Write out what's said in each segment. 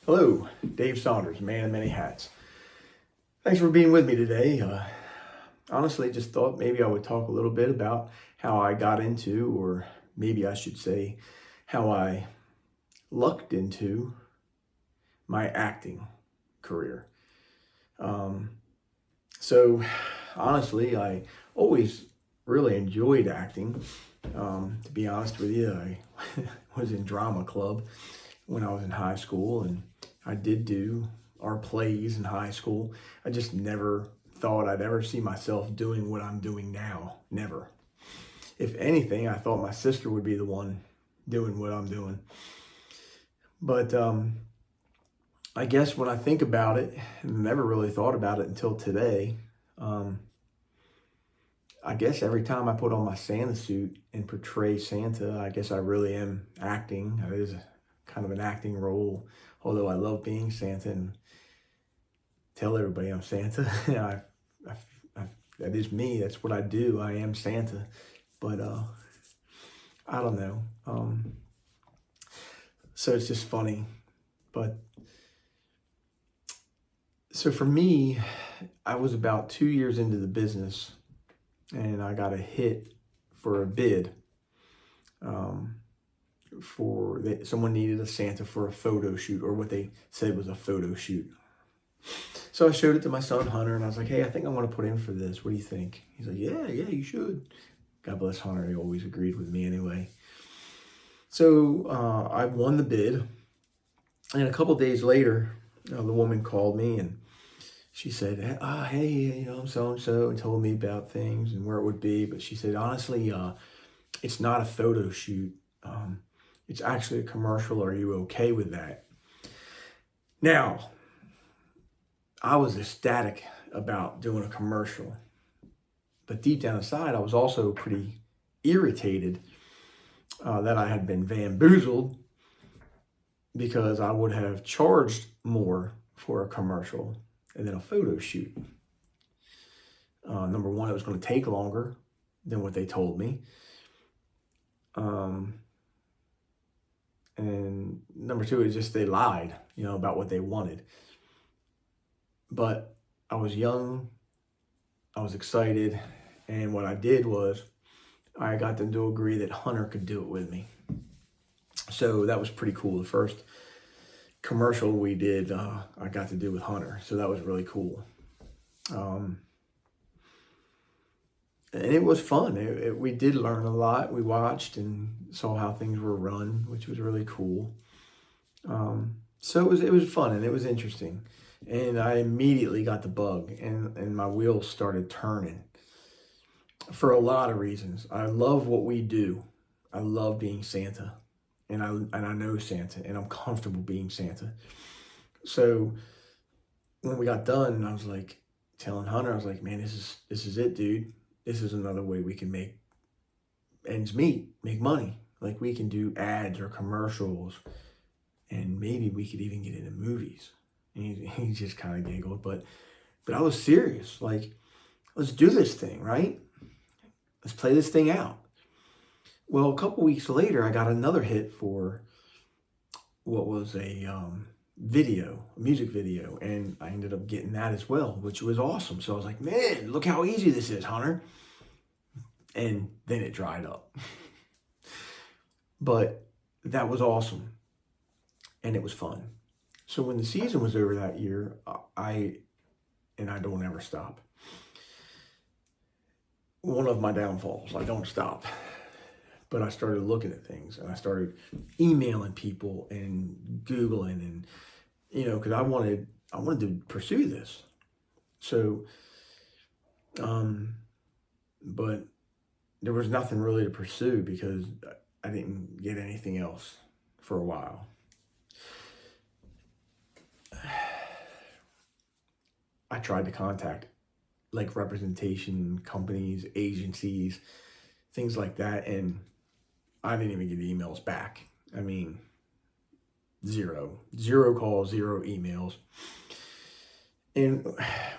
Hello, Dave Saunders, man of many hats. Thanks for being with me today. Honestly, just thought maybe I would talk a little bit about how I got into, or maybe I should say, how I lucked into my acting career. Um, so, honestly, I always really enjoyed acting. To be honest with you, I was in drama club when I was in high school, and I did do our plays in high school. I just never thought I'd ever see myself doing what I'm doing now. Never. If anything, I thought my sister would be the one doing what I'm doing. But I guess when I think about it, and never really thought about it until today, um, I guess every time I put on my Santa suit and portray Santa, I guess I really am acting. It is kind of an acting role, although I love being Santa and tell everybody I'm Santa. That is me. That's what I do. I am Santa. But I don't know. So it's just funny. But so for me, I was about 2 years into the business, and I got a hit for a bid. Someone needed a Santa for a photo shoot, or what they said was a photo shoot. So I showed it to my son Hunter, and I was like, "Hey, I think I want to put in for this. What do you think?" He's like, "Yeah, you should." God bless Hunter. He always agreed with me anyway. So I won the bid, and a couple days later, the woman called me and she said, "Hey, I'm so and so," and told me about things and where it would be. But she said, honestly, it's not a photo shoot. It's actually a commercial. Are you okay with that? Now, I was ecstatic about doing a commercial, but deep down inside, I was also pretty irritated that I had been bamboozled, because I would have charged more for a commercial and then a photo shoot. Number one, it was going to take longer than what they told me. And number two, it's just they lied, about what they wanted. But I was young, I was excited, and what I did was I got them to agree that Hunter could do it with me. So that was pretty cool. The first commercial we did, I got to do with Hunter, so that was really cool. And it was fun. We did learn a lot. We watched and saw how things were run, which was really cool. So it was fun and it was interesting. And I immediately got the bug, and my wheels started turning for a lot of reasons. I love what we do. I love being Santa, and I know Santa, and I'm comfortable being Santa. So when we got done, I was like telling Hunter, I was like, "Man, this is it, dude. This is another way we can make ends meet, make money. Like, we can do ads or commercials, and maybe we could even get into movies." And he just kind of giggled, but I was serious. Like, let's do this thing, right? Let's play this thing out. Well, a couple weeks later, I got another hit for what was a music video, and I ended up getting that as well, which was awesome. So I was like, "Man, look how easy this is, Hunter." And then it dried up. But that was awesome, and it was fun. So when the season was over that year, I don't ever stop. One of my downfalls, I don't stop. But I started looking at things, and I started emailing people and Googling, and because I wanted to pursue this. So, but there was nothing really to pursue because I didn't get anything else for a while. I tried to contact like representation companies, agencies, things like that, and I didn't even get emails back. I mean, zero calls, zero emails. And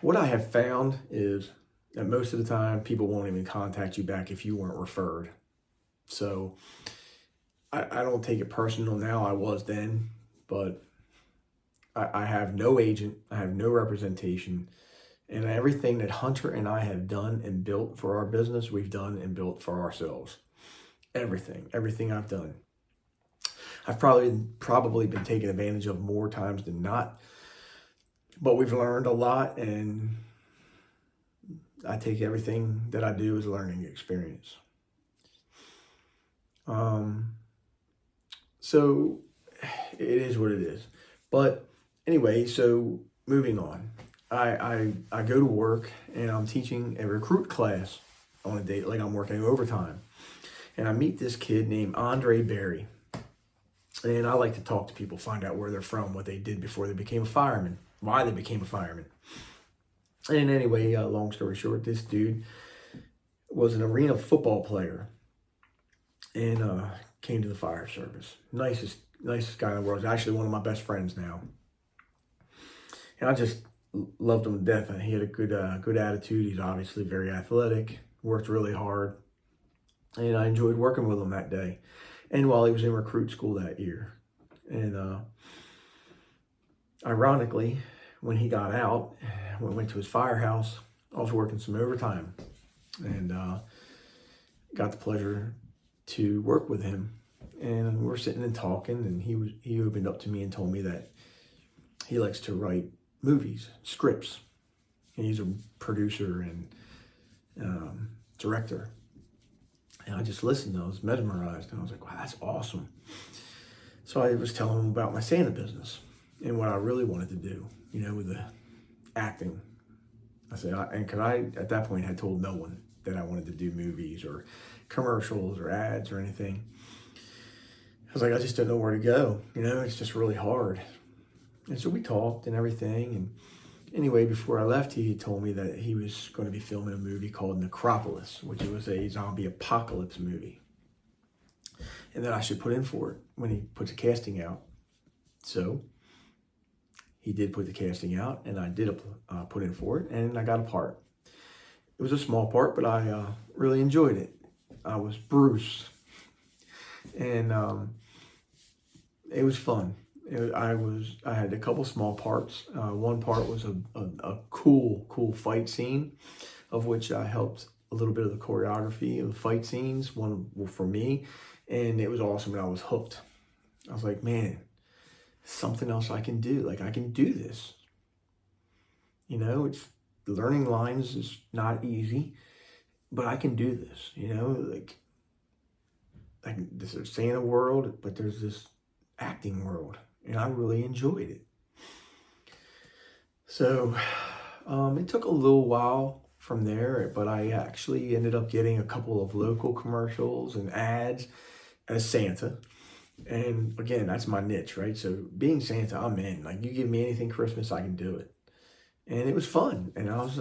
what I have found is that most of the time people won't even contact you back if you weren't referred. So I don't take it personal now. I was then, but I have no agent, I have no representation, and everything that Hunter and I have done and built for our business, we've done and built for ourselves. Everything I've done. I've probably been taken advantage of more times than not, but we've learned a lot, and I take everything that I do as a learning experience. So it is what it is. But anyway, so moving on. I go to work and I'm teaching a recruit class on a day, like I'm working overtime. And I meet this kid named Andre Berry. And I like to talk to people, find out where they're from, what they did before they became a fireman, why they became a fireman. And anyway, long story short, this dude was an arena football player and came to the fire service. Nicest guy in the world. He's actually one of my best friends now. And I just loved him to death. He had a good attitude. He's obviously very athletic, worked really hard. And I enjoyed working with him that day. And while he was in recruit school that year. And ironically, when he got out, when we went to his firehouse, I was working some overtime. And got the pleasure to work with him. And we're sitting and talking, and he opened up to me and told me that he likes to write movies, scripts. And he's a producer and director. And I just listened, and I was mesmerized, and I was like, wow, that's awesome. So I was telling him about my Santa business and what I really wanted to do, with the acting. I said, because I, at that point, had told no one that I wanted to do movies or commercials or ads or anything. I was like, I just don't know where to go. It's just really hard. And so we talked and everything. And anyway, before I left, he told me that he was going to be filming a movie called Necropolis, which was a zombie apocalypse movie. And that I should put in for it when he puts a casting out. So he did put the casting out, and I did put in for it, and I got a part. It was a small part, but I really enjoyed it. I was Bruce, and it was fun. I had a couple small parts. One part was a cool fight scene, of which I helped a little bit of the choreography of the fight scenes. One for me, and it was awesome. And I was hooked. I was like, man, something else I can do. Like, I can do this. It's learning lines is not easy, but I can do this. Like this is Santa world, but there's this acting world. And I really enjoyed it. So it took a little while from there, but I actually ended up getting a couple of local commercials and ads as Santa. And again, that's my niche, right? So being Santa, I'm in. Like, you give me anything Christmas, I can do it. And it was fun. And I was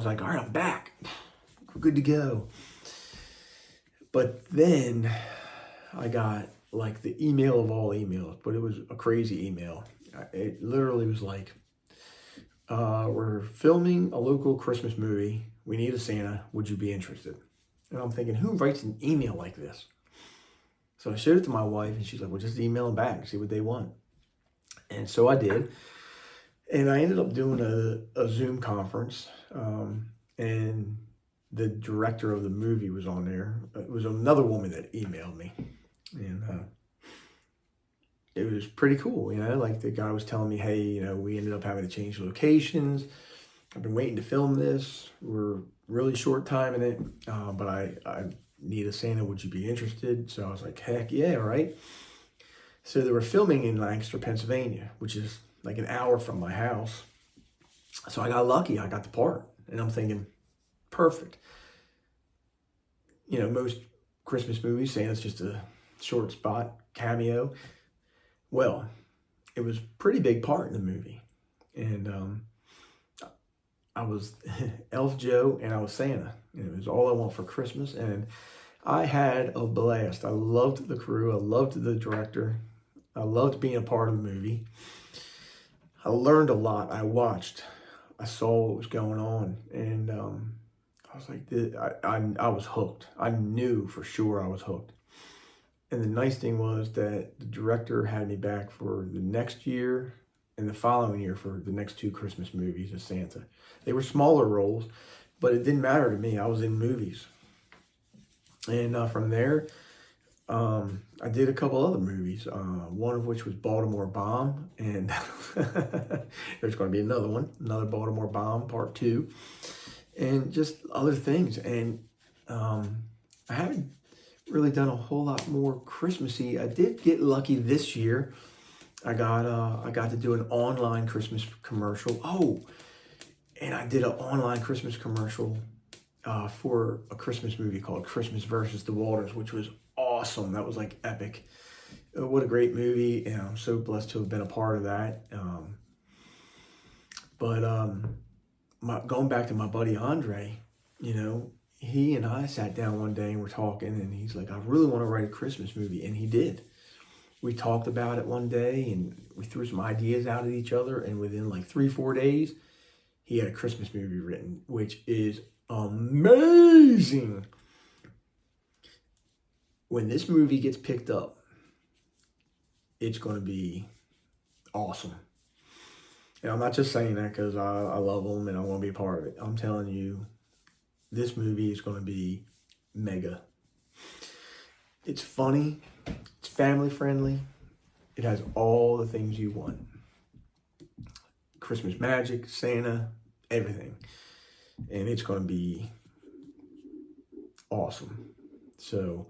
like, all right, I'm back. We're good to go. But then I got like the email of all emails, but it was a crazy email. It literally was like, we're filming a local Christmas movie. We need a Santa. Would you be interested? And I'm thinking, who writes an email like this? So I showed it to my wife, and she's like, well, just email them back and see what they want. And so I did. And I ended up doing a Zoom conference. And the director of the movie was on there. It was another woman that emailed me. And it was pretty cool, like the guy was telling me, hey, we ended up having to change locations. I've been waiting to film this. We're really short time in it, but I need a Santa. Would you be interested? So I was like, heck yeah, right? So they were filming in Lancaster, Pennsylvania, which is like an hour from my house. So I got lucky. I got the part. And I'm thinking, perfect. Most Christmas movies, Santa's just a short spot cameo. Well, it was a pretty big part in the movie. And I was Elf Joe and I was Santa. And it was all I want for Christmas. And I had a blast. I loved the crew. I loved the director. I loved being a part of the movie. I learned a lot. I watched. I saw what was going on. And I was like, I was hooked. I knew for sure I was hooked. And the nice thing was that the director had me back for the next year in the following year for the next two Christmas movies as Santa. They were smaller roles, but it didn't matter to me. I was in movies. And from there, I did a couple other movies, one of which was Baltimore Bomb, and there's going to be another one, another Baltimore Bomb Part 2, and just other things. And I haven't really done a whole lot more Christmassy. I did get lucky this year. I got to do an online Christmas commercial. Oh, and I did an online Christmas commercial for a Christmas movie called Christmas versus the Walters, which was awesome. That was like epic. What a great movie, and I'm so blessed to have been a part of that. Going back to my buddy Andre, he and I sat down one day and we're talking, and he's like, I really want to write a Christmas movie, and he did. We talked about it one day, and we threw some ideas out at each other, and within like 3-4 days, he had a Christmas movie written, which is amazing. When this movie gets picked up, it's going to be awesome. And I'm not just saying that because I love him and I want to be a part of it. I'm telling you, this movie is going to be mega. It's funny. It's family friendly. It has all the things you want. Christmas magic, Santa, everything. And it's going to be awesome. So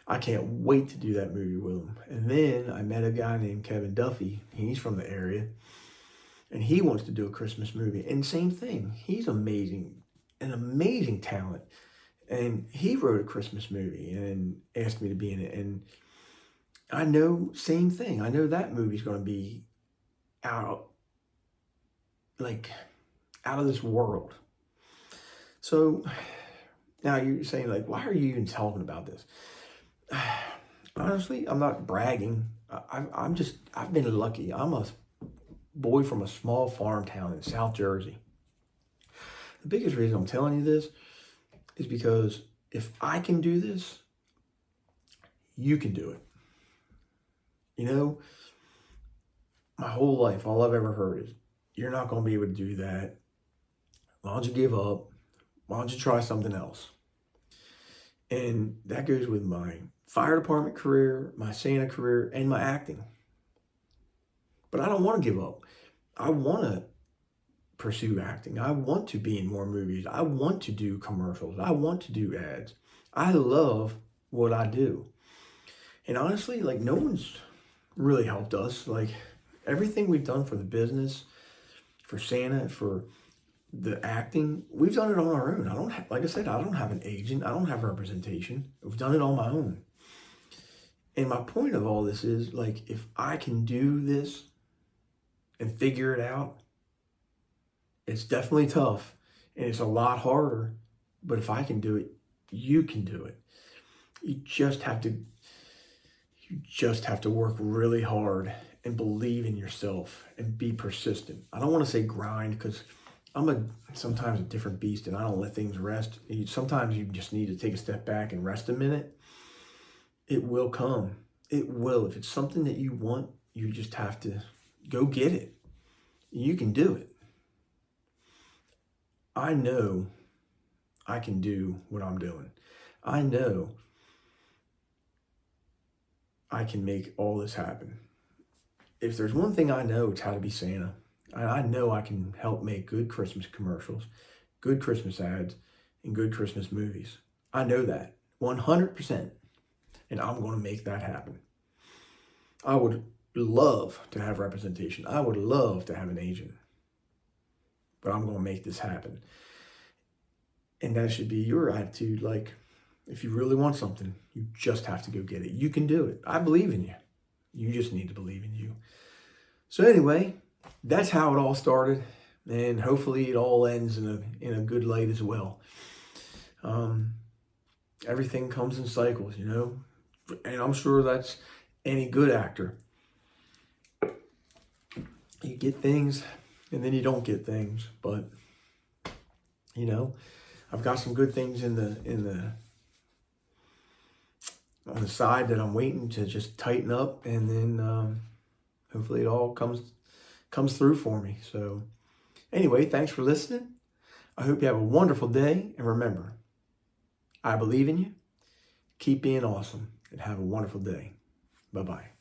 I can't wait to do that movie with him. And then I met a guy named Kevin Duffy. He's from the area. And he wants to do a Christmas movie. And same thing. He's amazing. An amazing talent. And he wrote a Christmas movie and asked me to be in it. And I know, same thing. I know that movie's going to be out of this world. So now you're saying, like, why are you even talking about this? Honestly, I'm not bragging. I've been lucky. I'm a boy from a small farm town in South Jersey. The biggest reason I'm telling you this is because if I can do this, you can do it. My whole life, all I've ever heard is, you're not going to be able to do that. Why don't you give up? Why don't you try something else? And that goes with my fire department career, my Santa career, and my acting. But I don't want to give up. I want to pursue acting. I want to be in more movies. I want to do commercials. I want to do ads. I love what I do. And honestly, no one's really helped us. Everything we've done for the business, for Santa, for the acting, we've done it on our own. Like I said, I don't have an agent. I don't have representation. We've done it on my own. And my point of all this is, if I can do this and figure it out, it's definitely tough and it's a lot harder, but if I can do it, you can do it. You just have to work really hard and believe in yourself and be persistent. I don't want to say grind because I'm sometimes a different beast and I don't let things rest. Sometimes you just need to take a step back and rest a minute. It will come. It will. If it's something that you want, you just have to go get it. You can do it. I know I can do what I'm doing. I know I can make all this happen. If there's one thing I know, it's how to be Santa. I know I can help make good Christmas commercials, good Christmas ads, and good Christmas movies. I know that 100%, and I'm going to make that happen. I would love to have representation. I would love to have an agent, but I'm going to make this happen. And that should be your attitude. If you really want something, you just have to go get it. You can do it. I believe in you. You just need to believe in you. So anyway, that's how it all started, and hopefully it all ends in a good light as well. Everything comes in cycles, and I'm sure that's any good actor. You get things, and then you don't get things, but I've got some good things on the side that I'm waiting to just tighten up, and then hopefully it all comes comes through for me. So anyway, thanks for listening. I hope you have a wonderful day. And remember, I believe in you. Keep being awesome and have a wonderful day. Bye-bye.